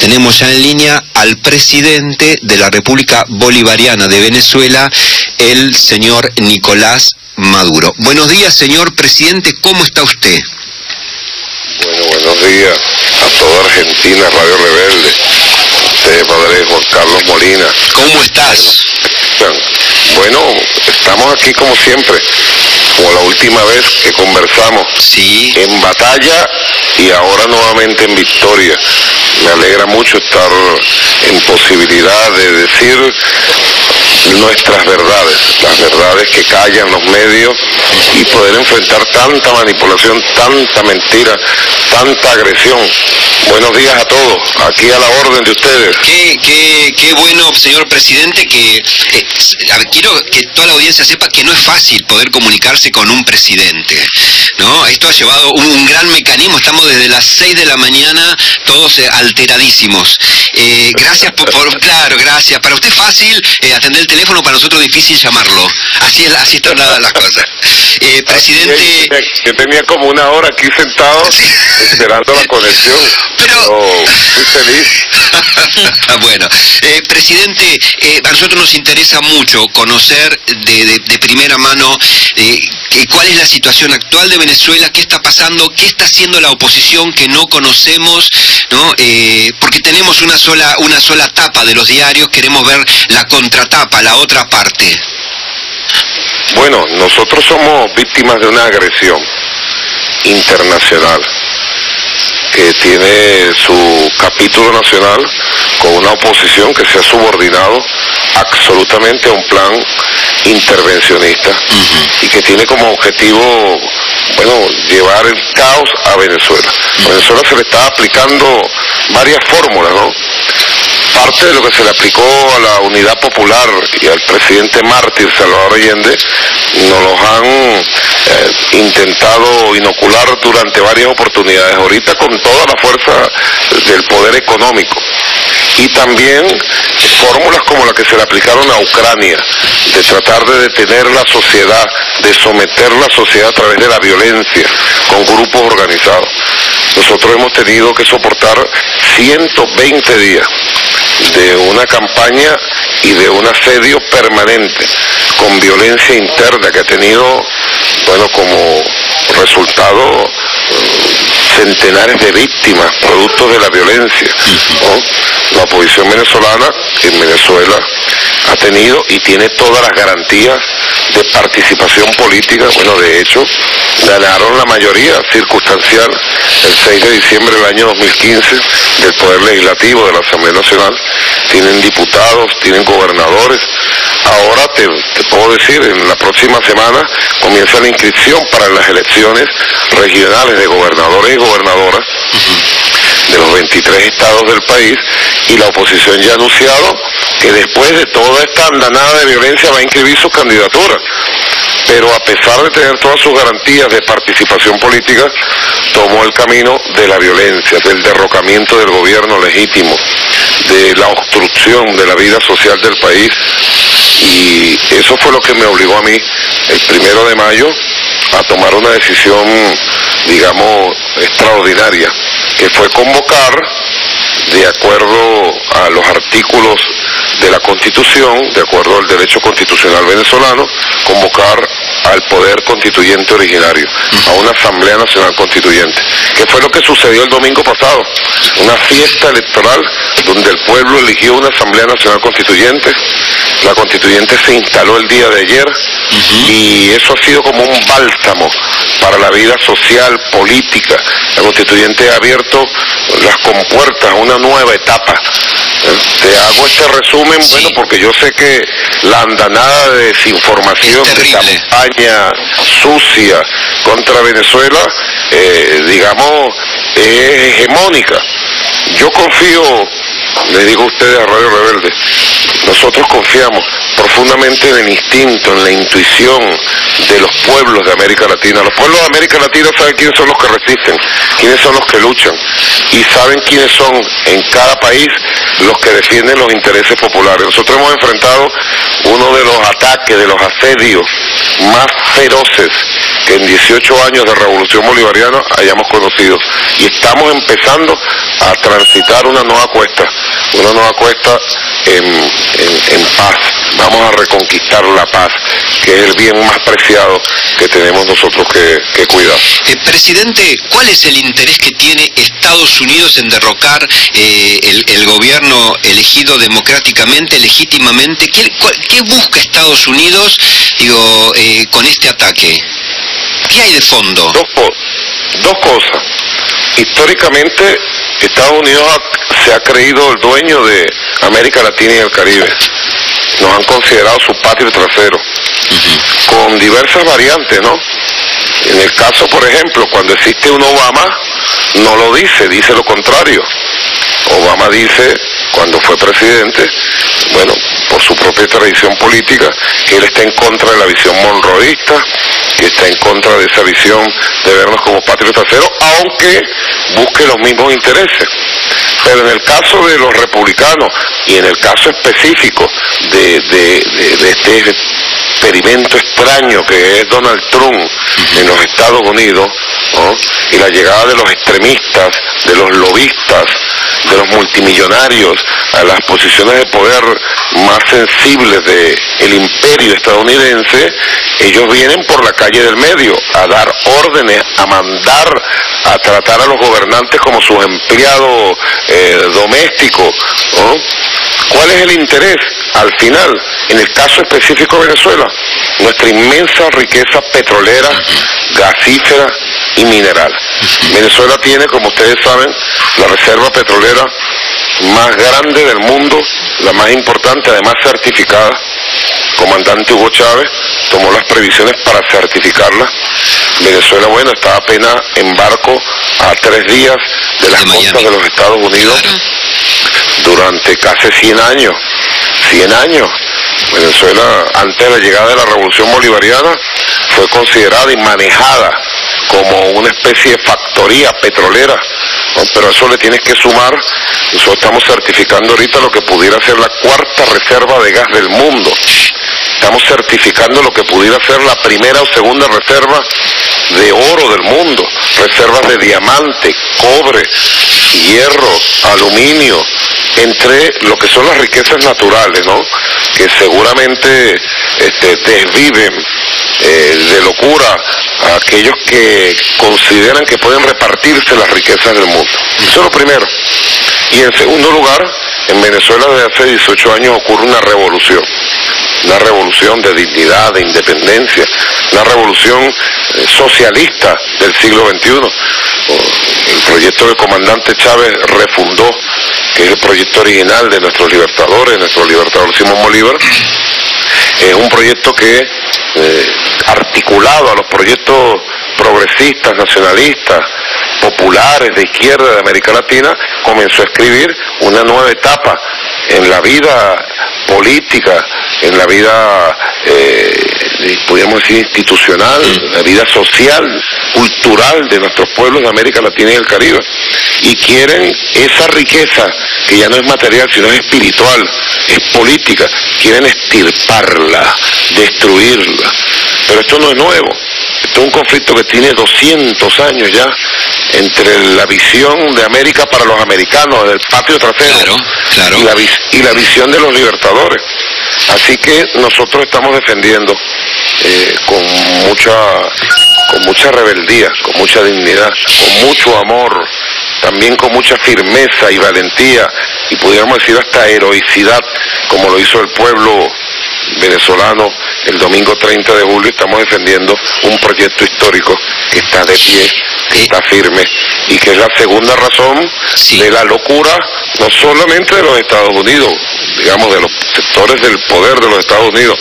tenemos ya en línea al presidente de la República Bolivariana de Venezuela, el señor Nicolás Maduro. Buenos días, señor presidente, ¿cómo está usted? Bueno, buenos días a toda Argentina, Radio Rebelde. Usted, padre Juan Carlos Molina. ¿Cómo estás? Bueno, estamos aquí como siempre, como la última vez que conversamos. Sí. En batalla y ahora nuevamente en victoria. Me alegra mucho estar en posibilidad de decir nuestras verdades, las verdades que callan los medios, y poder enfrentar tanta manipulación, tanta mentira, tanta agresión. Buenos días a todos, aquí a la orden de ustedes. Qué bueno, señor presidente, que quiero que toda la audiencia sepa que no es fácil poder comunicarse con un presidente, ¿no? Esto ha llevado un gran mecanismo, estamos desde las 6 de la mañana todos alteradísimos. Gracias claro, gracias. Para usted es fácil atender el teléfono, para nosotros es difícil llamarlo. Así están las cosas. Presidente... Yo tenía como una hora aquí sentado esperando la conexión, pero muy feliz. Bueno, presidente, a nosotros nos interesa mucho conocer de primera mano cuál es la situación actual de Venezuela, qué está pasando, qué está haciendo la oposición que no conocemos, ¿no? Porque tenemos una sola tapa de los diarios, queremos ver la contratapa, la otra parte. Bueno, nosotros somos víctimas de una agresión internacional que tiene su capítulo nacional con una oposición que se ha subordinado absolutamente a un plan intervencionista y que tiene como objetivo, bueno, llevar el caos a Venezuela. A Venezuela se le está aplicando varias fórmulas, ¿no? Parte de lo que se le aplicó a la Unidad Popular y al presidente mártir Salvador Allende, nos los han intentado inocular durante varias oportunidades, ahorita con toda la fuerza del poder económico. Y también fórmulas como la que se le aplicaron a Ucrania, de tratar de detener la sociedad, de someter la sociedad a través de la violencia, con grupos organizados. Nosotros hemos tenido que soportar 120 días de una campaña y de un asedio permanente, con violencia interna que ha tenido, bueno, como resultado centenares de víctimas, productos de la violencia, ¿no? La oposición venezolana en Venezuela ha tenido y tiene todas las garantías de participación política. Bueno, de hecho, ganaron la mayoría circunstancial el 6 de diciembre del año 2015 del Poder Legislativo de la Asamblea Nacional. Tienen diputados, tienen gobernadores. Ahora te puedo decir, en la próxima semana comienza la inscripción para las elecciones regionales de gobernadores y gobernadoras de los 23 estados del país, y la oposición ya ha anunciado que después de toda esta andanada de violencia va a inscribir sus candidaturas. Pero a pesar de tener todas sus garantías de participación política, tomó el camino de la violencia, del derrocamiento del gobierno legítimo, de la obstrucción de la vida social del país, y eso fue lo que me obligó a mí, el 1 de mayo, a tomar una decisión, digamos, extraordinaria, que fue convocar, de acuerdo a los artículos de la Constitución, de acuerdo al derecho constitucional venezolano, convocar al poder constituyente originario, a una Asamblea Nacional Constituyente, que fue lo que sucedió el domingo pasado, una fiesta electoral donde el pueblo eligió una Asamblea Nacional Constituyente. La Constituyente se instaló el día de ayer, y eso ha sido como un bálsamo para la vida social, política. La Constituyente ha abierto las compuertas a una nueva etapa. Te hago este resumen, sí, bueno, porque yo sé que la andanada de desinformación, de campaña sucia contra Venezuela, digamos, es hegemónica. Yo confío, le digo a ustedes a Radio Rebelde, nosotros confiamos profundamente en el instinto, en la intuición de los pueblos de América Latina. Los pueblos de América Latina saben quiénes son los que resisten, quiénes son los que luchan, y saben quiénes son en cada país los que defienden los intereses populares. Nosotros hemos enfrentado uno de los ataques, de los asedios más feroces que en 18 años de revolución bolivariana hayamos conocido, y estamos empezando a transitar una nueva cuesta en paz. Vamos a reconquistar la paz, que es el bien más preciado que tenemos nosotros que cuidar. Presidente, ¿cuál es el interés que tiene Estados Unidos en derrocar el gobierno elegido democráticamente, legítimamente? ¿Qué busca Estados Unidos, con este ataque? ¿Qué hay de fondo? Dos cosas. Históricamente, Estados Unidos se ha creído el dueño de América Latina y el Caribe. Nos han considerado su patio trasero, con diversas variantes, ¿no? En el caso, por ejemplo, cuando existe un Obama, no lo dice lo contrario. Obama dice, cuando fue presidente, bueno, por su propia tradición política, que él está en contra de la visión monroísta, que está en contra de esa visión de vernos como patrio trasero, aunque busque los mismos intereses. Pero en el caso de los republicanos, y en el caso específico de este experimento extraño que es Donald Trump en los Estados Unidos, ¿no? Y la llegada de los extremistas, de los lobistas, de los multimillonarios a las posiciones de poder más sensibles del imperio estadounidense, ellos vienen por la calle del medio a dar órdenes, a mandar, a tratar a los gobernantes como sus empleados domésticos, ¿no? ¿Cuál es el interés? Al final, en el caso específico de Venezuela, nuestra inmensa riqueza petrolera, gasífera y mineral. Venezuela tiene, como ustedes saben, la reserva petrolera más grande del mundo, la más importante, además certificada. Comandante Hugo Chávez tomó las previsiones para certificarla. Venezuela, bueno, está apenas en barco a 3 días de las costas de los Estados Unidos. Claro. Durante casi 100 años. 100 años. Venezuela, antes de la llegada de la Revolución Bolivariana, fue considerada y manejada como una especie de factoría petrolera, ¿no? Pero a eso le tienes que sumar, nosotros estamos certificando ahorita lo que pudiera ser la 4ª reserva de gas del mundo. Estamos certificando lo que pudiera ser la primera o segunda reserva de oro del mundo, reservas de diamante, cobre, hierro, aluminio, entre lo que son las riquezas naturales, ¿no? Que seguramente desviven de locura a aquellos que consideran que pueden repartirse las riquezas del mundo. Eso es lo primero. Y en segundo lugar, en Venezuela desde hace 18 años ocurre una revolución de dignidad, de independencia, una revolución socialista del siglo XXI. El proyecto del comandante Chávez refundó, que es el proyecto original de nuestro libertador Simón Bolívar, es un proyecto que, articulado a los proyectos progresistas, nacionalistas, populares, de izquierda de América Latina, comenzó a escribir una nueva etapa en la vida política, en la vida, podríamos decir, institucional, la vida social, cultural de nuestros pueblos de América Latina y el Caribe. Y quieren esa riqueza, que ya no es material, sino es espiritual, es política, quieren extirparla, destruirla. Pero esto no es nuevo. Esto es un conflicto que tiene 200 años ya, entre la visión de América para los americanos, del patio trasero, claro. Y la visión de los libertadores. Así que nosotros estamos defendiendo con mucha rebeldía, con mucha dignidad, con mucho amor, también con mucha firmeza y valentía, y pudiéramos decir hasta heroicidad, como lo hizo el pueblo venezolano el domingo 30 de julio. Estamos defendiendo un proyecto histórico que está de pie, que está firme, y que es la segunda razón de la locura, no solamente de los Estados Unidos, digamos, de los sectores del poder de los Estados Unidos,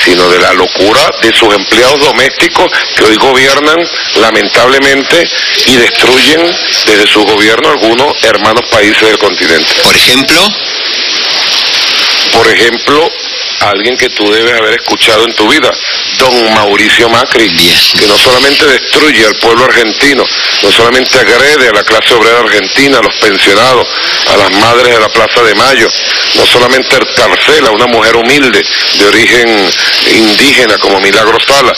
sino de la locura de sus empleados domésticos que hoy gobiernan lamentablemente y destruyen desde su gobierno algunos hermanos países del continente. Por ejemplo, a alguien que tú debes haber escuchado en tu vida, don Mauricio Macri, que no solamente destruye al pueblo argentino, no solamente agrede a la clase obrera argentina, a los pensionados, a las madres de la Plaza de Mayo, no solamente encarcela a una mujer humilde de origen indígena como Milagro Sala,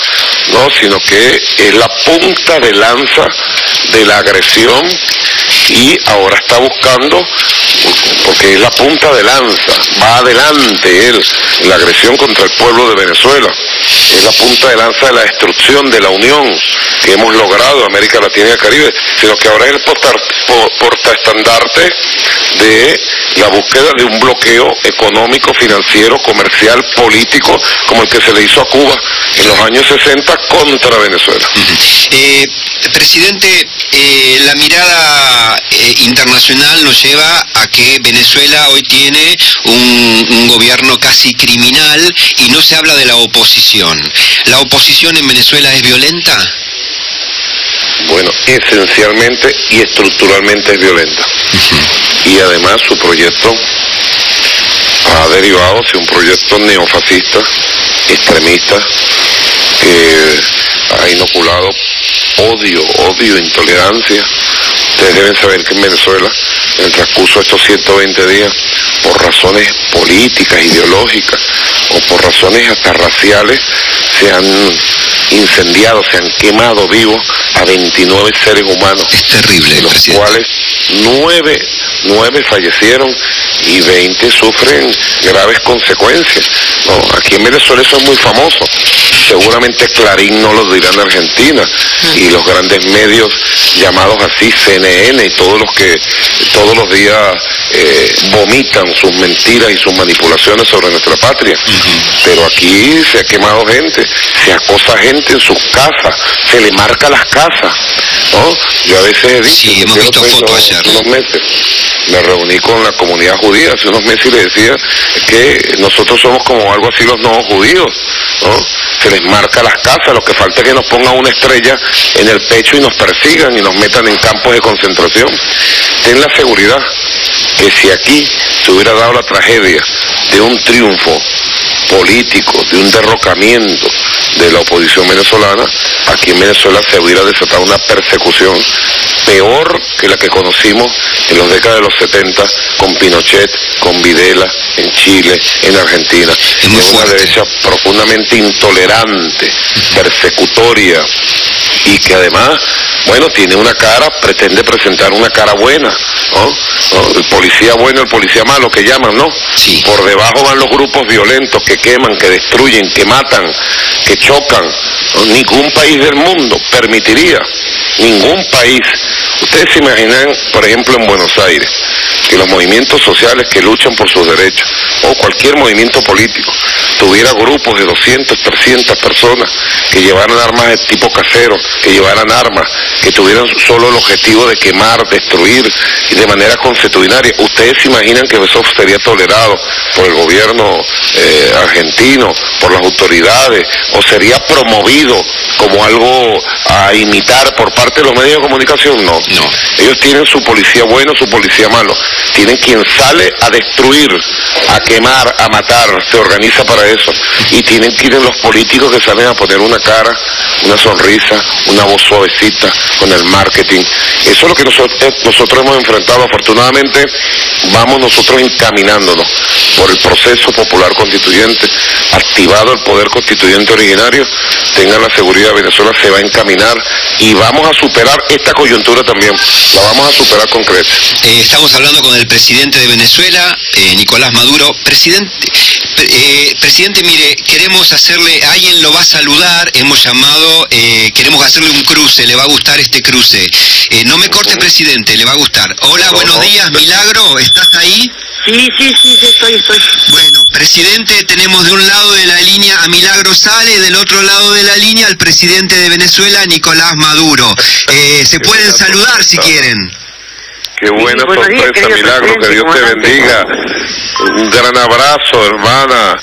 no, sino que es la punta de lanza de la agresión y ahora está buscando, porque es la punta de lanza, va adelante él en la agresión contra el pueblo de Venezuela, es la punta de lanza de la destrucción de la unión que hemos logrado en América Latina y el Caribe, sino que ahora es el portaestandarte de la búsqueda de un bloqueo económico, financiero, comercial, político, como el que se le hizo a Cuba en los años 60 contra Venezuela. Presidente, la mirada internacional nos lleva a que Venezuela hoy tiene un gobierno casi criminal y no se habla de la oposición. ¿La oposición en Venezuela es violenta? Bueno, esencialmente y estructuralmente es violenta. Y además su proyecto ha derivado hacia un proyecto neofascista, extremista, que ha inoculado odio, intolerancia. Ustedes deben saber que en Venezuela, en el transcurso de estos 120 días, por razones políticas, ideológicas, o por razones hasta raciales, se han incendiado, se han quemado vivos a 29 seres humanos. Es terrible, de los cuales 9 fallecieron y 20 sufren graves consecuencias. No, aquí en Venezuela eso es muy famoso. Seguramente Clarín no lo dirá en Argentina, y los grandes medios llamados así, CNN, y todos los que todos los días vomitan sus mentiras y sus manipulaciones sobre nuestra patria. Pero aquí se ha quemado gente, se acosa gente en sus casas, se le marca las casas, ¿no? Yo a veces he dicho, sí, hemos visto fotos ayer, unos meses, me reuní con la comunidad judía hace unos meses y le decía que nosotros somos como algo así los nuevos judíos, ¿no? Se les marca las casas, lo que falta es que nos pongan una estrella en el pecho y nos persigan y nos metan en campos de concentración. Ten la seguridad que si aquí se hubiera dado la tragedia de un triunfo político, de un derrocamiento de la oposición venezolana, aquí en Venezuela se hubiera desatado una persecución peor que la que conocimos en las décadas de los 70 con Pinochet, con Videla, en Chile, en Argentina. Es una derecha profundamente intolerante, persecutoria, y que además, bueno, tiene una cara, pretende presentar una cara buena, ¿no? El policía bueno, el policía malo que llaman, ¿no? Sí. Por debajo van los grupos violentos que queman, que destruyen, que matan, que chocan. ¿No? Ningún país del mundo permitiría, ningún país. Ustedes se imaginan, por ejemplo, en Buenos Aires, que los movimientos sociales que luchan por sus derechos, o cualquier movimiento político, tuviera grupos de 200, 300 personas que llevaran armas de tipo casero, que llevaran armas, que tuvieran solo el objetivo de quemar, destruir, y de manera consuetudinaria. ¿Ustedes se imaginan que eso sería tolerado por el gobierno argentino, por las autoridades, o sería promovido como algo a imitar por parte de los medios de comunicación? No. Ellos tienen su policía bueno, su policía malo. Tienen quien sale a destruir, a quemar, a matar, se organiza para eso. Y tienen los políticos que salen a poner una cara, una sonrisa, una voz suavecita con el marketing. Eso es lo que nosotros hemos enfrentado. Afortunadamente vamos nosotros encaminándonos por el proceso popular constituyente, activado el poder constituyente originario. Tengan la seguridad, Venezuela se va a encaminar y vamos a superar esta coyuntura también, la vamos a superar con creces. Estamos hablando con el presidente de Venezuela, Nicolás Maduro. Presidente, mire, queremos hacerle, alguien lo va a saludar, hemos llamado, queremos hacerle un cruce, le va a gustar este cruce. No me corte, presidente, le va a gustar. Hola, buenos días, Milagro, ¿estás ahí? Sí, estoy. Bueno, presidente, tenemos de un lado de la línea a Milagro Sala y del otro lado de la línea al presidente de Venezuela, Nicolás Maduro. Se pueden saludar si quieren. Qué buena sorpresa, Milagro, que Dios te bendiga. Un gran abrazo, hermana,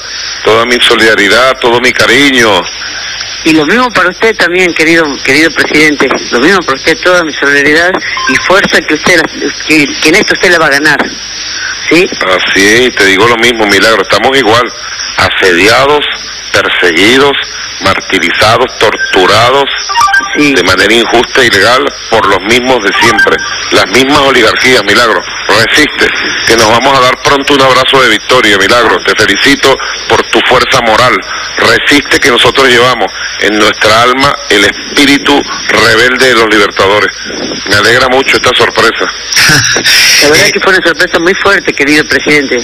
toda mi solidaridad, todo mi cariño. Y lo mismo para usted también, querido presidente, lo mismo para usted, toda mi solidaridad y fuerza que en esto usted la va a ganar, ¿sí? Así es, te digo lo mismo, Milagro, estamos igual. asediados, perseguidos, martirizados, torturados de manera injusta e ilegal por los mismos de siempre, las mismas oligarquías. Milagro, resiste, que nos vamos a dar pronto un abrazo de victoria. Milagro, te felicito por tu fuerza moral. Resiste, que nosotros llevamos en nuestra alma el espíritu rebelde de los libertadores. Me alegra mucho esta sorpresa. La verdad que fue una sorpresa muy fuerte, querido presidente.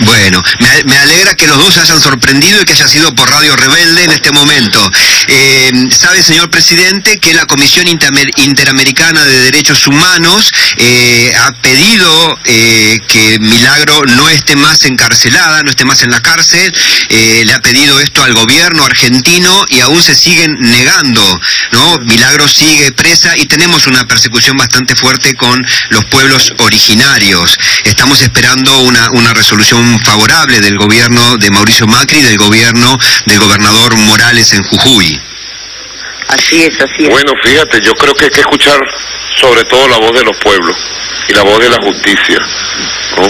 Bueno, me alegra que los dos se hayan sorprendido y que haya sido por Radio Rebelde en este momento. Sabe, señor presidente, que la Comisión Interamericana de Derechos Humanos ha pedido que Milagro no esté más encarcelada, no esté más en la cárcel. Le ha pedido esto al gobierno argentino y aún se siguen negando, ¿no? Milagro sigue presa y tenemos una persecución bastante fuerte con los pueblos originarios. Estamos esperando una resolución favorable del gobierno de Mauricio Macri y del gobierno del gobernador Morales en Jujuy. Así es, así es. Bueno, fíjate, yo creo que hay que escuchar sobre todo la voz de los pueblos y la voz de la justicia, ¿no?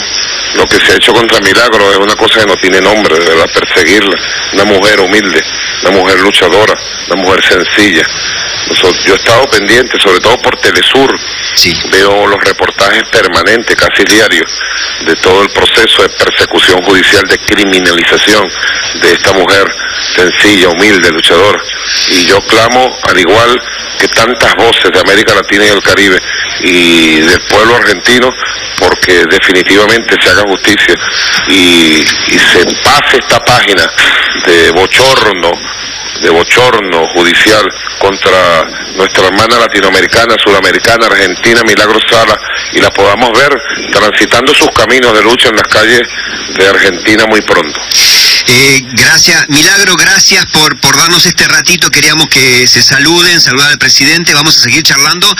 Lo que se ha hecho contra Milagro es una cosa que no tiene nombre, de verdad, perseguirla. Una mujer humilde, una mujer luchadora, una mujer sencilla. Yo he estado pendiente, sobre todo por Telesur, sí. Veo los reportajes permanentes, casi diarios, de todo el proceso de persecución judicial, de criminalización de esta mujer sencilla, humilde, luchadora. Y yo clamo, al igual que tantas voces de América Latina y el Caribe y del pueblo argentino, porque definitivamente se haga justicia y se pase esta página de bochorno judicial contra nuestra hermana latinoamericana, sudamericana, argentina, Milagro Sala, y la podamos ver transitando sus caminos de lucha en las calles de Argentina muy pronto. Gracias, Milagro, gracias por darnos este ratito. Queríamos que se saludar al presidente. Vamos a seguir charlando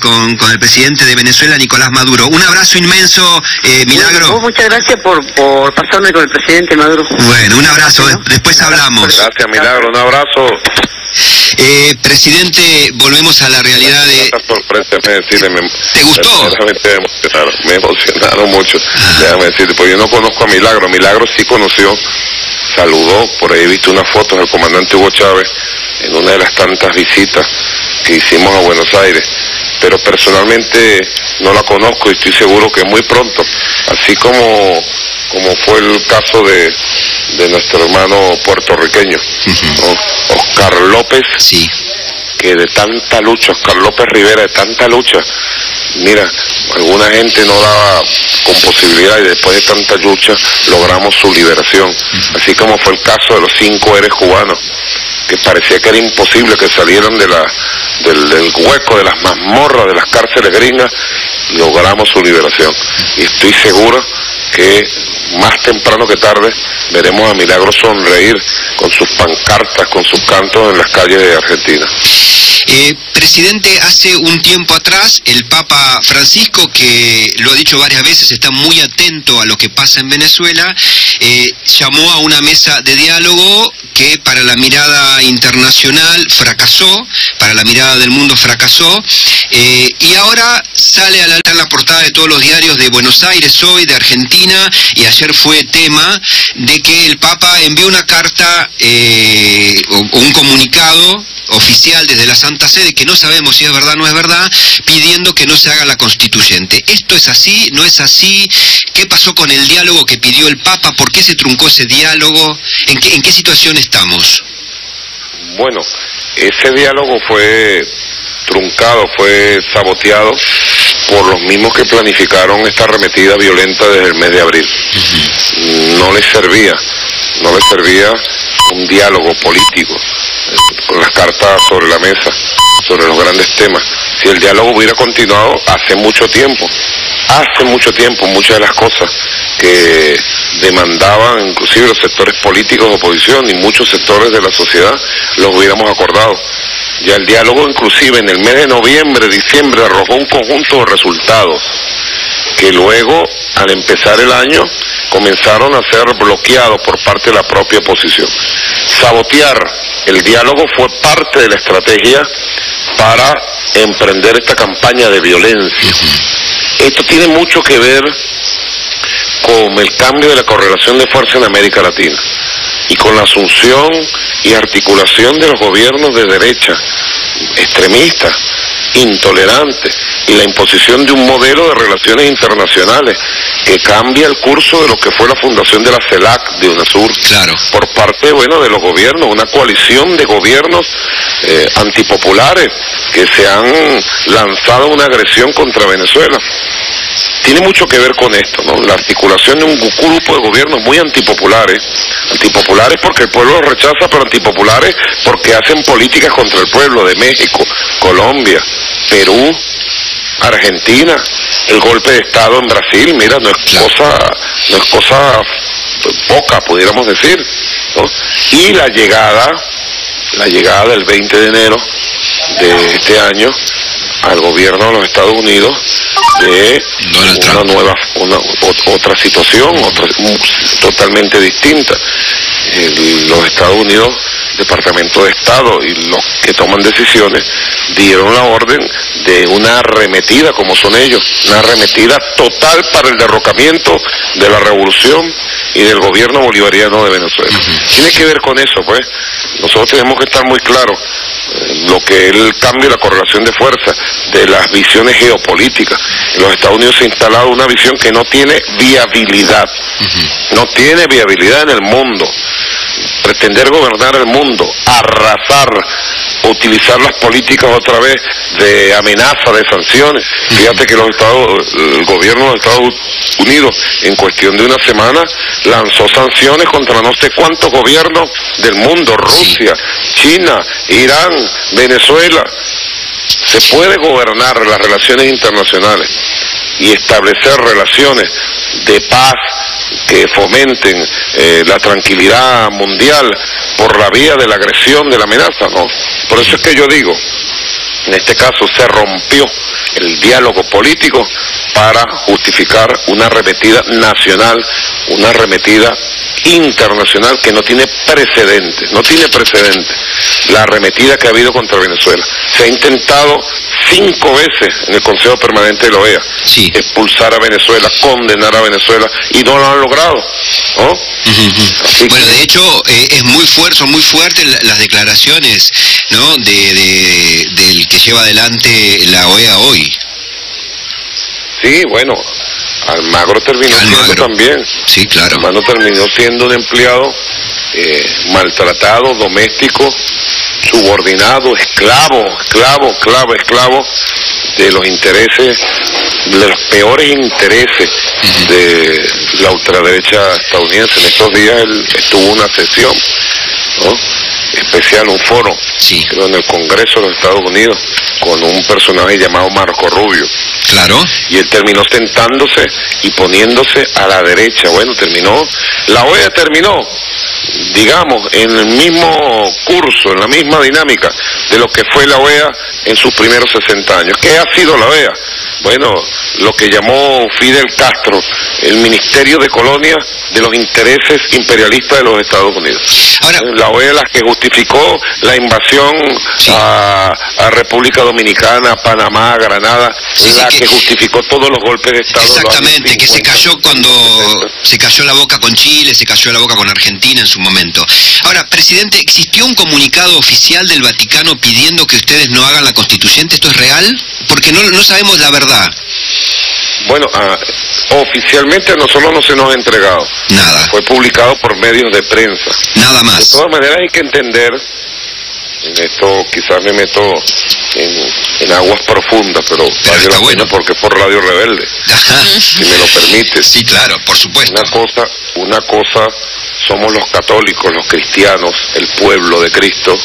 con el presidente de Venezuela, Nicolás Maduro. Un abrazo inmenso, Milagro. Bueno, muchas gracias por pasarme con el presidente Maduro. Bueno, un abrazo, después hablamos. Gracias, Milagro, un abrazo. Presidente, volvemos a la realidad de... Esta sorpresa, déjame decirle, ¿te gustó? Me emocionaron mucho. Déjame decirte, porque yo no conozco a Milagro. Milagro sí conoció, saludó, por ahí he visto unas fotos del comandante Hugo Chávez en una de las tantas visitas que hicimos a Buenos Aires, pero personalmente no la conozco y estoy seguro que muy pronto, así como fue el caso de nuestro hermano puertorriqueño, ¿no? Oscar López, sí. Que de tanta lucha, Oscar López Rivera, de tanta lucha, mira, alguna gente no daba con posibilidad y después de tanta lucha logramos su liberación, así como fue el caso de los 5 héroes cubanos, que parecía que era imposible que salieran del hueco, de las mazmorras, de las cárceles gringas, logramos su liberación. Y estoy seguro que más temprano que tarde veremos a Milagro sonreír con sus pancartas, con sus cantos en las calles de Argentina. Presidente, hace un tiempo atrás el Papa Francisco, que lo ha dicho varias veces, está muy atento a lo que pasa en Venezuela, llamó a una mesa de diálogo que para la mirada internacional fracasó, para la mirada del mundo fracasó, y ahora sale a la portada de todos los diarios de Buenos Aires hoy, de Argentina, y ayer fue tema de que el Papa envió una carta o un comunicado oficial desde la Santa Sede, que no sabemos si es verdad o no es verdad, pidiendo que no se haga la constituyente. ¿Esto es así? ¿No es así? ¿Qué pasó con el diálogo que pidió el Papa? ¿Por qué se truncó ese diálogo? ¿En qué situación estamos? Bueno, ese diálogo fue truncado, fue saboteado por los mismos que planificaron esta arremetida violenta desde el mes de abril. No les servía un diálogo político, con las cartas sobre la mesa, sobre los grandes temas. Si el diálogo hubiera continuado hace mucho tiempo, muchas de las cosas que demandaban inclusive los sectores políticos de oposición y muchos sectores de la sociedad, los hubiéramos acordado. Ya el diálogo inclusive en el mes de noviembre, diciembre, arrojó un conjunto de resultados que luego, al empezar el año, comenzaron a ser bloqueados por parte de la propia oposición. Sabotear el diálogo fue parte de la estrategia para emprender esta campaña de violencia. Esto tiene mucho que ver con el cambio de la correlación de fuerza en América Latina y con la asunción y articulación de los gobiernos de derecha, extremistas, intolerantes, y la imposición de un modelo de relaciones internacionales que cambia el curso de lo que fue la fundación de la CELAC de UNASUR, claro, por parte, bueno, de los gobiernos, una coalición de gobiernos antipopulares que se han lanzado una agresión contra Venezuela. Tiene mucho que ver con esto, ¿no? La articulación de un grupo de gobiernos muy antipopulares porque el pueblo los rechaza, pero antipopulares porque hacen políticas contra el pueblo, de México, Colombia, Perú, Argentina, el golpe de Estado en Brasil, mira, no es cosa poca, pudiéramos decir, ¿no? Y la llegada del 20 de enero de este año al gobierno de los Estados Unidos de otra situación, totalmente distinta. Los Estados Unidos, Departamento de Estado y los que toman decisiones dieron la orden de una arremetida, como son ellos, una arremetida total para el derrocamiento de la revolución y del gobierno bolivariano de Venezuela. Tiene que ver con eso, pues. Nosotros tenemos que estar muy claros lo que es el cambio y la correlación de fuerza de las visiones geopolíticas. En los Estados Unidos se ha instalado una visión que no tiene viabilidad, no tiene viabilidad en el mundo. Pretender gobernar el mundo, arrasar, utilizar las políticas otra vez de amenaza, de sanciones. Fíjate que el gobierno de los Estados Unidos en cuestión de una semana lanzó sanciones contra no sé cuántos gobiernos del mundo, Rusia, China, Irán, Venezuela. Se puede gobernar las relaciones internacionales y establecer relaciones de paz que fomenten la tranquilidad mundial por la vía de la agresión, de la amenaza, ¿no? Por eso es que yo digo, en este caso se rompió el diálogo político para justificar una arremetida nacional, una arremetida internacional que no tiene precedentes, la arremetida que ha habido contra Venezuela. Se ha intentado 5 veces en el Consejo Permanente de la OEA expulsar a Venezuela, condenar a Venezuela, y no lo han logrado, ¿no? Bueno, de hecho, son muy fuertes las declaraciones, ¿no?, del que lleva adelante la OEA hoy. Sí, bueno, Almagro terminó siendo también. Sí, claro. Almagro terminó siendo un empleado maltratado, doméstico, subordinado, esclavo de los intereses, de los peores intereses de la ultraderecha estadounidense. En estos días él estuvo en una sesión, ¿no?, especial, un foro, creo, en el Congreso de los Estados Unidos, con un personaje llamado Marco Rubio. Claro. Y él terminó sentándose y poniéndose a la derecha. Bueno, la OEA terminó, digamos, en el mismo curso, en la misma dinámica de lo que fue la OEA en sus primeros 60 años. ¿Qué ha sido la OEA? Bueno, lo que llamó Fidel Castro el Ministerio de Colonias de los intereses imperialistas de los Estados Unidos. Ahora, la OEA la que justificó la invasión a República Dominicana, Panamá, Granada, que justificó todos los golpes de Estado. Exactamente, que se cayó cuando se cayó la boca con Chile, se cayó la boca con Argentina en su momento. Ahora, presidente, ¿existió un comunicado oficial del Vaticano pidiendo que ustedes no hagan la constituyente? ¿Esto es real? Porque no sabemos la verdad. Bueno, oficialmente a nosotros no se nos ha entregado. Nada. Fue publicado por medios de prensa. Nada más. De todas maneras hay que entender, en esto quizás me meto en aguas profundas, pero vale la pena porque es por Radio Rebelde, si me lo permite. Sí, claro, por supuesto. Una cosa somos los católicos, los cristianos, el pueblo de Cristo.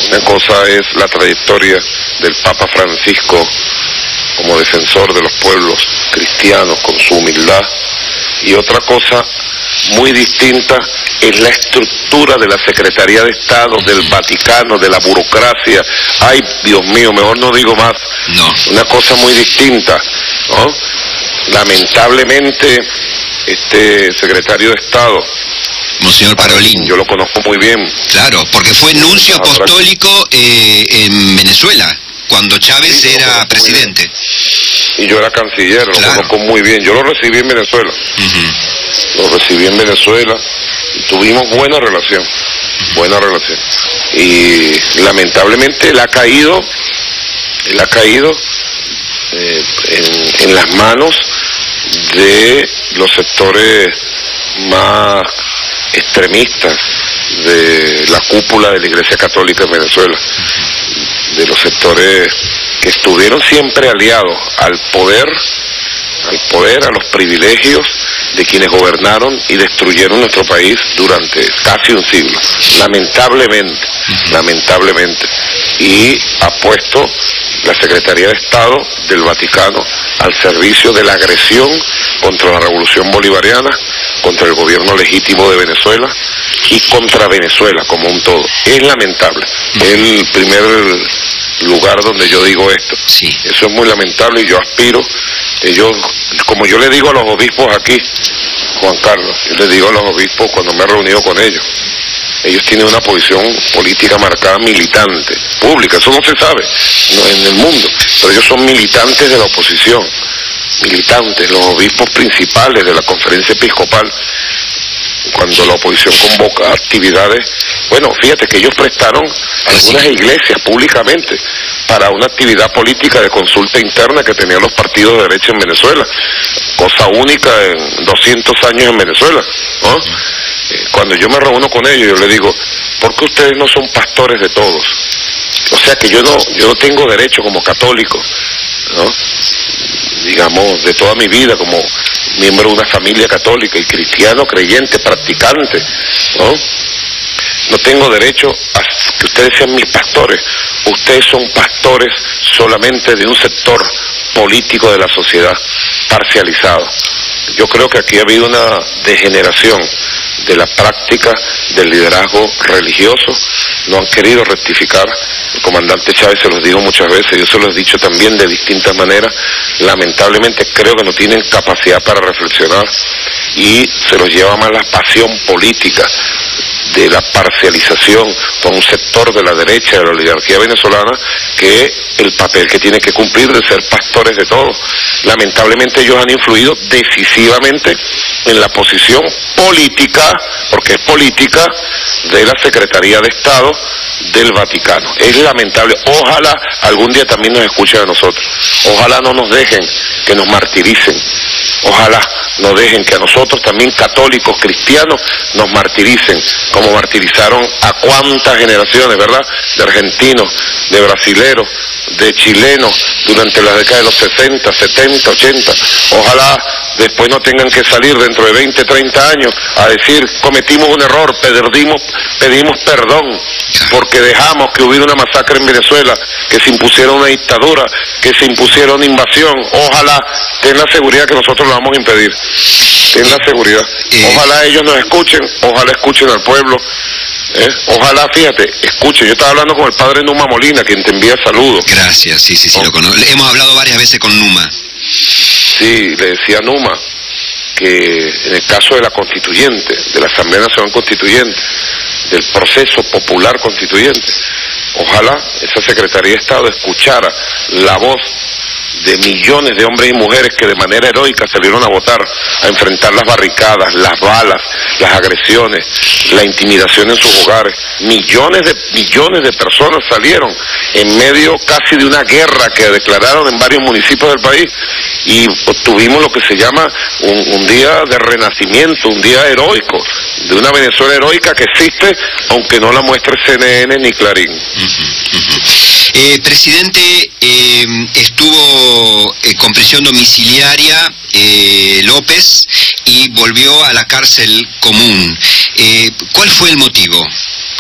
Una cosa es la trayectoria del Papa Francisco como defensor de los pueblos cristianos con su humildad, y otra cosa muy distinta es la estructura de la Secretaría de Estado, del Vaticano, de la burocracia. Ay, Dios mío, mejor no digo más. No. Una cosa muy distinta, ¿no? Lamentablemente, este secretario de Estado, Monseñor Parolin, yo lo conozco muy bien. Claro, porque fue nuncio apostólico en Venezuela. cuando Chávez era presidente. Y yo era canciller, lo conozco muy bien. Yo lo recibí en Venezuela. Lo recibí en Venezuela y tuvimos buena relación. Y lamentablemente él ha caído en las manos de los sectores más extremistas de la cúpula de la Iglesia Católica en Venezuela, de los sectores que estuvieron siempre aliados al poder, a los privilegios de quienes gobernaron y destruyeron nuestro país durante casi un siglo, lamentablemente, y ha puesto la Secretaría de Estado del Vaticano al servicio de la agresión contra la Revolución Bolivariana, contra el gobierno legítimo de Venezuela y contra Venezuela como un todo. Es lamentable, es el primer lugar donde yo digo esto. Sí. Eso es muy lamentable y yo aspiro, como yo le digo a los obispos aquí, Juan Carlos, yo les digo a los obispos cuando me he reunido con ellos tienen una posición política marcada, militante, pública, eso no se sabe en el mundo, pero ellos son militantes de la oposición, militantes, los obispos principales de la conferencia episcopal. Cuando la oposición convoca actividades, bueno, fíjate que ellos prestaron algunas iglesias públicamente para una actividad política de consulta interna que tenían los partidos de derecha en Venezuela, cosa única en 200 años en Venezuela, ¿no? Cuando yo me reúno con ellos, yo les digo, ¿por qué ustedes no son pastores de todos? O sea que yo no tengo derecho como católico, ¿no? Digamos, de toda mi vida como miembro de una familia católica y cristiano, creyente, practicante, ¿no? No tengo derecho a que ustedes sean mis pastores. Ustedes son pastores solamente de un sector político de la sociedad, parcializado. Yo creo que aquí ha habido una degeneración de la práctica del liderazgo religioso, no han querido rectificar. El comandante Chávez se los dijo muchas veces, yo se los he dicho también de distintas maneras. Lamentablemente creo que no tienen capacidad para reflexionar y se los lleva más la pasión política de la parcialización con un sector de la derecha de la oligarquía venezolana que el papel que tiene que cumplir de ser pastores de todos. Lamentablemente ellos han influido decisivamente en la posición política, porque es política, de la Secretaría de Estado del Vaticano. Es lamentable. Ojalá algún día también nos escuchen a nosotros. Ojalá no nos dejen que nos martiricen. Ojalá no dejen que a nosotros también, católicos, cristianos, nos martiricen, como martirizaron a cuántas generaciones, ¿verdad?, de argentinos, de brasileros, de chilenos, durante las décadas de los 60, 70, 80. Ojalá después no tengan que salir dentro de 20, 30 años a decir, cometimos un error, pedimos perdón, porque dejamos que hubiera una masacre en Venezuela, que se impusiera una dictadura, que se impusiera una invasión. Ojalá, ten la seguridad que nosotros lo vamos a impedir. Ten la seguridad. Ojalá ellos nos escuchen, ojalá escuchen al pueblo. Ojalá, fíjate, escuche, yo estaba hablando con el padre Numa Molina, quien te envía saludos. Gracias, sí, lo conozco. Hemos hablado varias veces con Numa. Sí, le decía a Numa que en el caso de la constituyente, de la Asamblea Nacional Constituyente, del proceso popular constituyente, ojalá esa Secretaría de Estado escuchara la voz de millones de hombres y mujeres que de manera heroica salieron a votar, a enfrentar las barricadas, las balas, las agresiones, la intimidación en sus hogares. Millones de personas salieron en medio casi de una guerra que declararon en varios municipios del país y obtuvimos lo que se llama un día de renacimiento, un día heroico, de una Venezuela heroica que existe, aunque no la muestre CNN ni Clarín. Presidente, estuvo con prisión domiciliaria López y volvió a la cárcel común. ¿Cuál fue el motivo?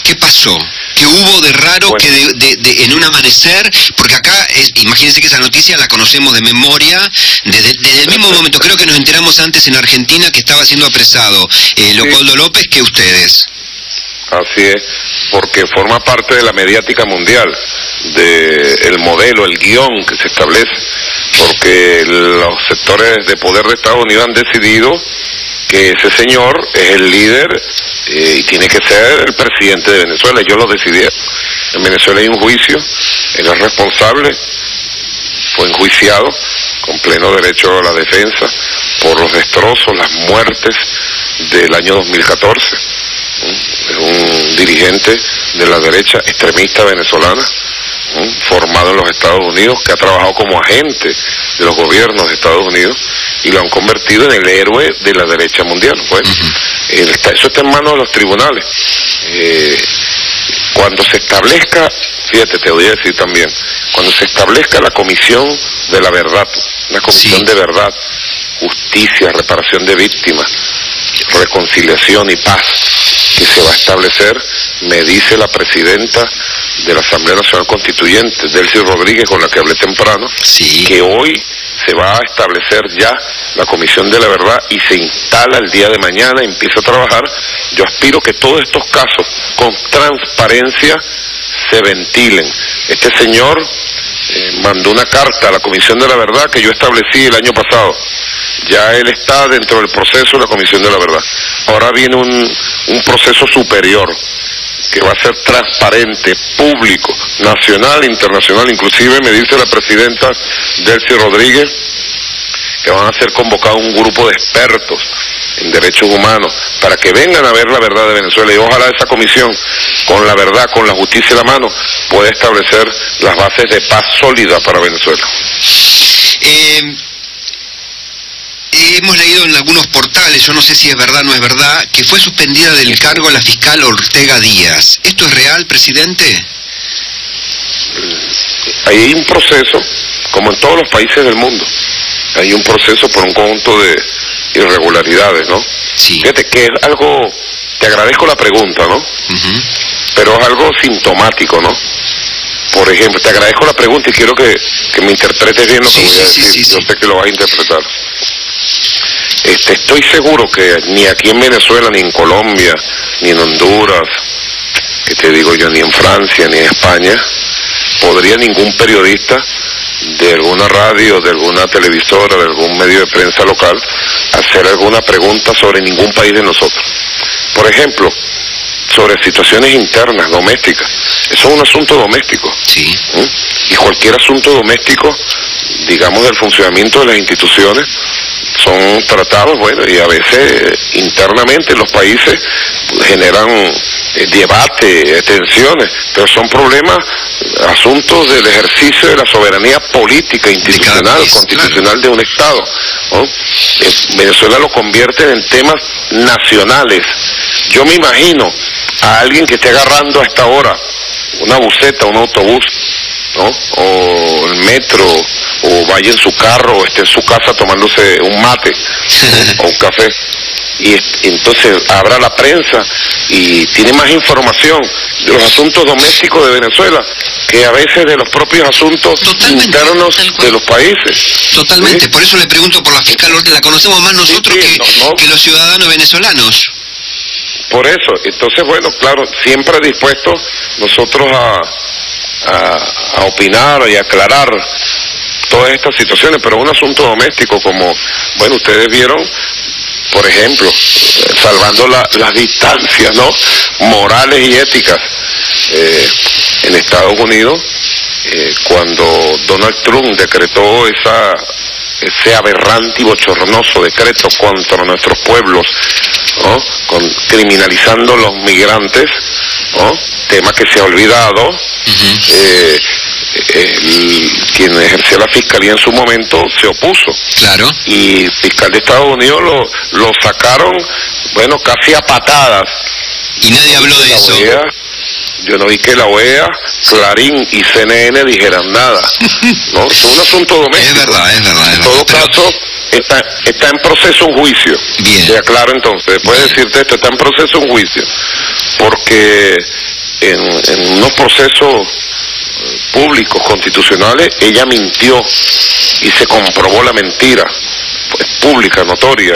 ¿Qué pasó? ¿Qué hubo de raro que en un amanecer? Porque acá, imagínense que esa noticia la conocemos de memoria desde el mismo momento. Creo que nos enteramos antes en Argentina que estaba siendo apresado Leopoldo López que ustedes. Así es, porque forma parte de la mediática mundial, del modelo, el guión que se establece, porque los sectores de poder de Estados Unidos han decidido que ese señor es el líder y tiene que ser el presidente de Venezuela. Ellos lo decidieron. En Venezuela hay un juicio, él es responsable, fue enjuiciado con pleno derecho a la defensa por los destrozos, las muertes del año 2014. Es un dirigente de la derecha extremista venezolana, formado en los Estados Unidos, que ha trabajado como agente de los gobiernos de Estados Unidos y lo han convertido en el héroe de la derecha mundial. Bueno, eso está en manos de los tribunales. Cuando se establezca, fíjate, te voy a decir también, cuando se establezca la comisión de la verdad, una comisión de verdad, justicia, reparación de víctimas, reconciliación y paz, que se va a establecer, me dice la presidenta de la Asamblea Nacional Constituyente, Delcy Rodríguez, con la que hablé temprano, que hoy se va a establecer ya la Comisión de la Verdad y se instala el día de mañana, empieza a trabajar. Yo aspiro que todos estos casos con transparencia se ventilen. Este señor mandó una carta a la Comisión de la Verdad que yo establecí el año pasado. Ya él está dentro del proceso de la Comisión de la Verdad. Ahora viene un proceso superior que va a ser transparente, público, nacional, internacional. Inclusive me dice la presidenta Delcy Rodríguez que van a ser convocados un grupo de expertos en derechos humanos para que vengan a ver la verdad de Venezuela, y ojalá esa comisión, con la verdad, con la justicia en la mano, pueda establecer las bases de paz sólida para Venezuela. Hemos leído en algunos portales, yo no sé si es verdad o no es verdad, que fue suspendida del cargo la fiscal Ortega Díaz. ¿Esto es real, presidente? Hay un proceso, como en todos los países del mundo, hay un proceso por un conjunto de irregularidades, ¿no? Sí. Fíjate que es algo, te agradezco la pregunta, ¿no? Pero es algo sintomático, ¿no? Por ejemplo, te agradezco la pregunta y quiero que me interpretes bien lo que voy a decir. Yo sé que lo vas a interpretar. Estoy seguro que ni aquí en Venezuela, ni en Colombia, ni en Honduras, que te digo yo, ni en Francia, ni en España, podría ningún periodista de alguna radio, de alguna televisora, de algún medio de prensa local, hacer alguna pregunta sobre ningún país de nosotros. Por ejemplo, sobre situaciones internas, domésticas. Eso es un asunto doméstico. Sí. Y cualquier asunto doméstico, digamos, del funcionamiento de las instituciones, son tratados, bueno, y a veces internamente los países generan debate, tensiones, pero son problemas, asuntos del ejercicio de la soberanía política, institucional, constitucional de un Estado, ¿no? Venezuela lo convierte en temas nacionales. Yo me imagino a alguien que esté agarrando a esta hora una buseta, un autobús, ¿no? O el metro, o vaya en su carro, o esté en su casa tomándose un mate o un café, y entonces abra la prensa y tiene más información de los asuntos domésticos de Venezuela que a veces de los propios asuntos internos de los países. Totalmente, ¿sí? Por eso le pregunto por la fiscal Ortega, la conocemos más nosotros que los ciudadanos venezolanos. Por eso, entonces bueno, claro, siempre dispuestos nosotros a opinar y aclarar todas estas situaciones, pero un asunto doméstico como, bueno, ustedes vieron, por ejemplo, salvando las distancias, ¿no?, morales y éticas, en Estados Unidos, cuando Donald Trump decretó ese aberrante y bochornoso decreto contra nuestros pueblos, ¿no?, criminalizando los migrantes, ¿no?, tema que se ha olvidado. Quien ejercía la fiscalía en su momento se opuso. Claro. Y el fiscal de Estados Unidos lo sacaron, bueno, casi a patadas. Y nadie habló de eso. Yo no vi que la OEA, Clarín y CNN dijeran nada. No, es un asunto doméstico. Es verdad. En todo caso, está en proceso un juicio. Bien. Te aclaro entonces, después de decirte esto, está en proceso un juicio. Porque en unos procesos públicos, constitucionales, ella mintió y se comprobó la mentira, pues, pública, notoria.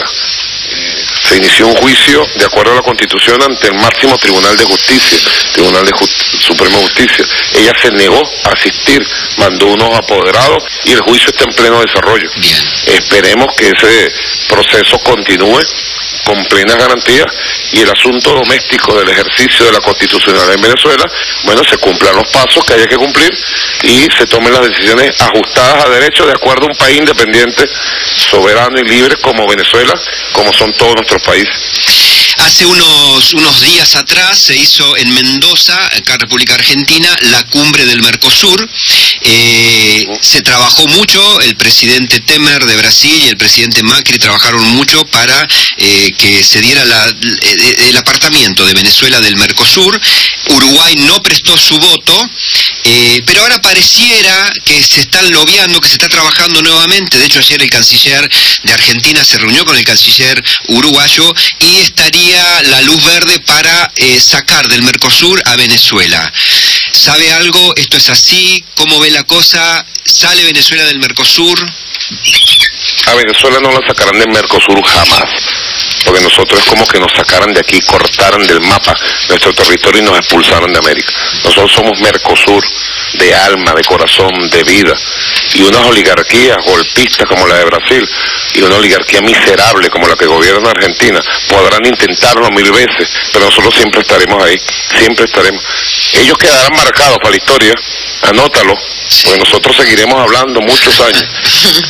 Se inició un juicio de acuerdo a la Constitución ante el máximo Tribunal de Justicia, Tribunal de Suprema Justicia. Ella se negó a asistir, mandó unos apoderados y el juicio está en pleno desarrollo. Bien. Esperemos que ese proceso continúe con plenas garantías, y el asunto doméstico del ejercicio de la constitucionalidad en Venezuela, bueno, se cumplan los pasos que haya que cumplir y se tomen las decisiones ajustadas a derecho de acuerdo a un país independiente, soberano y libre como Venezuela, como son todos nuestros países. Hace unos días atrás se hizo en Mendoza, acá en República Argentina, la cumbre del Mercosur. Se trabajó mucho, el presidente Temer de Brasil y el presidente Macri trabajaron mucho para que se diera el apartamiento de Venezuela del Mercosur. Uruguay no prestó su voto, pero ahora pareciera que se están lobeando, que se está trabajando nuevamente. De hecho, ayer el canciller de Argentina se reunió con el canciller uruguayo y estaría la luz verde para sacar del Mercosur a Venezuela. ¿Sabe algo? ¿Esto es así? ¿Cómo ve la cosa? ¿Sale Venezuela del Mercosur? A Venezuela no la sacarán del Mercosur jamás, porque nosotros es como que nos sacaran de aquí, cortaran del mapa nuestro territorio y nos expulsaran de América. Nosotros somos Mercosur, de alma, de corazón, de vida, y unas oligarquías golpistas como la de Brasil y una oligarquía miserable como la que gobierna Argentina podrán intentarlo 1000 veces, pero nosotros siempre estaremos ahí, siempre estaremos. Ellos quedarán marcados para la historia, anótalo, porque nosotros seguiremos hablando muchos años,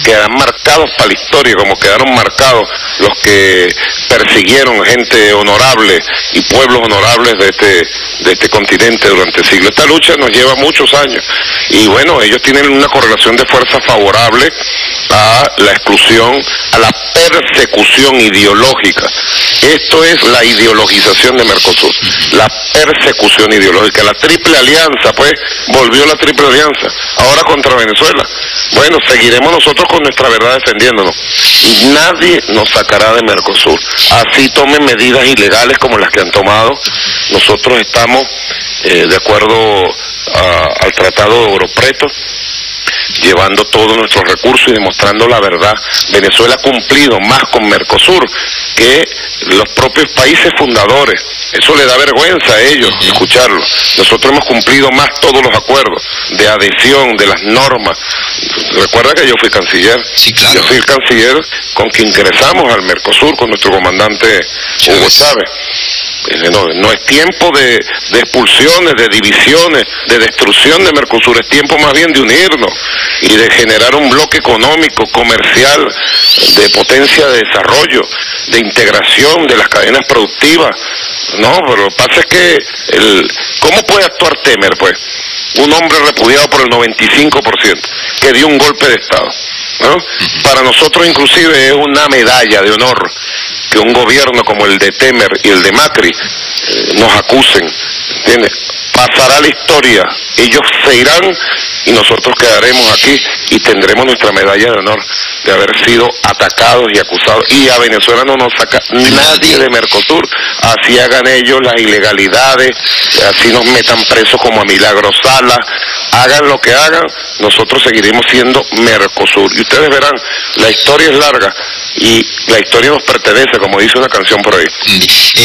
quedarán marcados para la historia como quedaron marcados los que persiguieron gente honorable y pueblos honorables de este continente durante siglos. Esta lucha nos lleva muchos años y bueno, ellos tienen una correlación de fuerza favorable a la exclusión, a la persecución ideológica. Esto es la ideologización de Mercosur, la persecución ideológica. La triple alianza, pues, volvió la triple alianza, ahora contra Venezuela. Bueno, seguiremos nosotros con nuestra verdad defendiéndonos y nadie nos sacará de Mercosur. Así tomen medidas ilegales como las que han tomado. Nosotros estamos de acuerdo al Tratado de Europreto, llevando todos nuestros recursos y demostrando la verdad. Venezuela ha cumplido más con Mercosur que los propios países fundadores. Eso le da vergüenza a ellos escucharlo. Nosotros hemos cumplido más todos los acuerdos de adhesión, de las normas. Recuerda que yo fui canciller. Sí, claro. Yo fui el canciller con quien ingresamos al Mercosur con nuestro comandante Hugo Chávez. No es tiempo de expulsiones, de divisiones, de destrucción de Mercosur, es tiempo más bien de unirnos y de generar un bloque económico, comercial, de potencia de desarrollo, de integración de las cadenas productivas. No, pero lo que pasa es que, ¿cómo puede actuar Temer, pues? Un hombre repudiado por el 95%, que dio un golpe de Estado, ¿no? Para nosotros inclusive es una medalla de honor que un gobierno como el de Temer y el de Macri nos acusen, ¿entiendes? Pasará la historia, ellos se irán y nosotros quedaremos aquí y tendremos nuestra medalla de honor de haber sido atacados y acusados, y a Venezuela no nos saca nadie de Mercosur, así hagan ellos las ilegalidades, así nos metan presos como a Milagro Sala, hagan lo que hagan, nosotros seguiremos siendo Mercosur, y ustedes verán, la historia es larga y la historia nos pertenece, como dice una canción por ahí.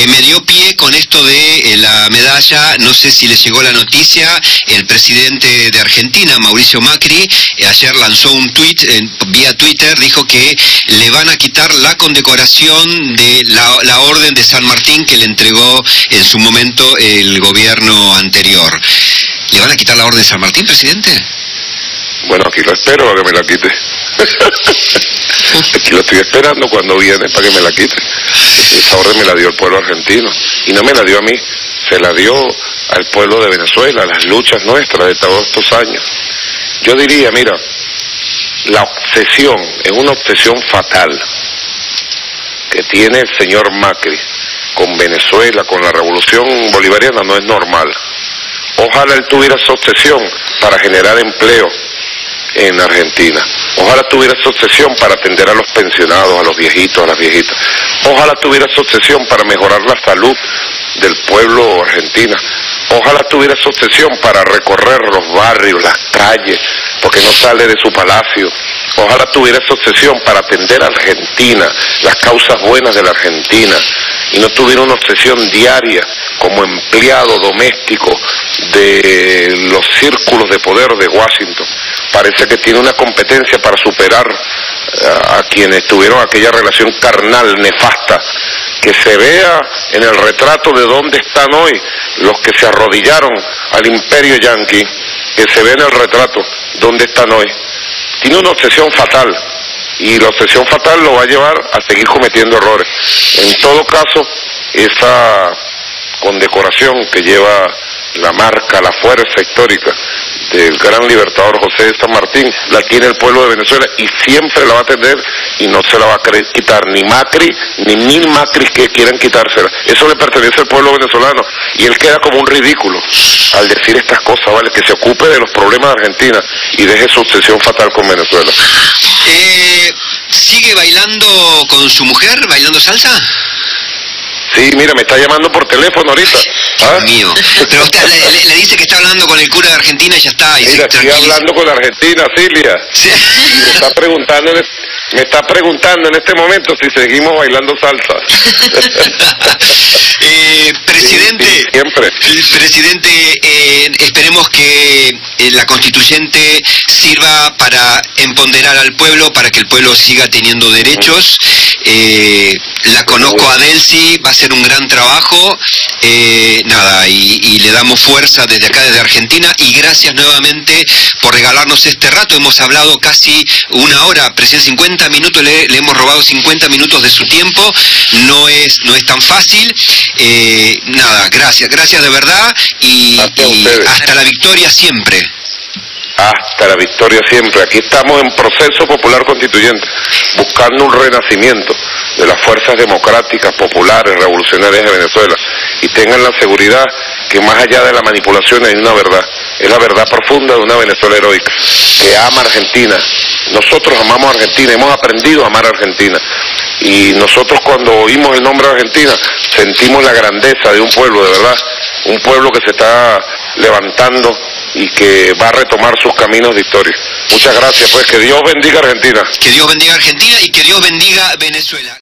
Me dio pie con esto de la medalla, no sé si les llegó la noticia, el presidente de Argentina, Mauricio Macri, ayer lanzó un tuit vía Twitter, dijo que le van a quitar la condecoración de la Orden de San Martín que le entregó en su momento el gobierno anterior. ¿Le van a quitar la Orden de San Martín, presidente? Bueno, aquí lo espero para que me la quite. Aquí lo estoy esperando cuando viene para que me la quite. Esa orden me la dio el pueblo argentino. Y no me la dio a mí, se la dio al pueblo de Venezuela, a las luchas nuestras de todos estos años. Yo diría, mira, la obsesión es una obsesión fatal que tiene el señor Macri con Venezuela, con la revolución bolivariana, no es normal. Ojalá él tuviera esa obsesión para generar empleo en Argentina. Ojalá tuviera esa obsesión para atender a los pensionados, a los viejitos, a las viejitas. Ojalá tuviera esa obsesión para mejorar la salud del pueblo argentino. Ojalá tuviera esa obsesión para recorrer los barrios, las calles, porque no sale de su palacio. Ojalá tuviera esa obsesión para atender a Argentina, las causas buenas de la Argentina, y no tuviera una obsesión diaria como empleado doméstico de los círculos de poder de Washington. Parece que tiene una competencia para superar a quienes tuvieron aquella relación carnal, nefasta, que se vea en el retrato de dónde están hoy los que se arrodillaron al imperio yanqui, que se ve en el retrato dónde están hoy. Tiene una obsesión fatal, y la obsesión fatal lo va a llevar a seguir cometiendo errores. En todo caso, esa condecoración que lleva la marca, la fuerza histórica del gran libertador José de San Martín, la tiene el pueblo de Venezuela y siempre la va a tener, y no se la va a quitar ni Macri, ni 1000 Macri que quieran quitársela. Eso le pertenece al pueblo venezolano, y él queda como un ridículo al decir estas cosas, ¿vale? Que se ocupe de los problemas de Argentina y deje su obsesión fatal con Venezuela. ¿Sigue bailando con su mujer, bailando salsa? Sí, mira, me está llamando por teléfono ahorita. Dios mío. Pero usted le dice que está hablando con el cura de Argentina y ya está. Y mira, estoy hablando con Argentina, Silvia. Sí. Y me está preguntando en este momento si seguimos bailando salsa. Presidente, sí, siempre. Presidente, esperemos que la constituyente sirva para empoderar al pueblo, para que el pueblo siga teniendo derechos. La conozco a Delcy, va a ser un gran trabajo. Nada, y le damos fuerza desde acá, desde Argentina, y gracias nuevamente por regalarnos este rato. Hemos hablado casi una hora, presidente, 50 minutos, le hemos robado 50 minutos de su tiempo. No es tan fácil. Nada, gracias de verdad, y hasta la victoria siempre. Hasta la victoria siempre. Aquí estamos en proceso popular constituyente, buscando un renacimiento de las fuerzas democráticas, populares, revolucionarias de Venezuela. Y tengan la seguridad que más allá de la manipulación hay una verdad. Es la verdad profunda de una Venezuela heroica, que ama a Argentina. Nosotros amamos a Argentina, hemos aprendido a amar a Argentina. Y nosotros cuando oímos el nombre de Argentina, sentimos la grandeza de un pueblo, de verdad. Un pueblo que se está levantando y que va a retomar sus caminos de historia. Muchas gracias, pues, que Dios bendiga a Argentina. Que Dios bendiga a Argentina y que Dios bendiga a Venezuela.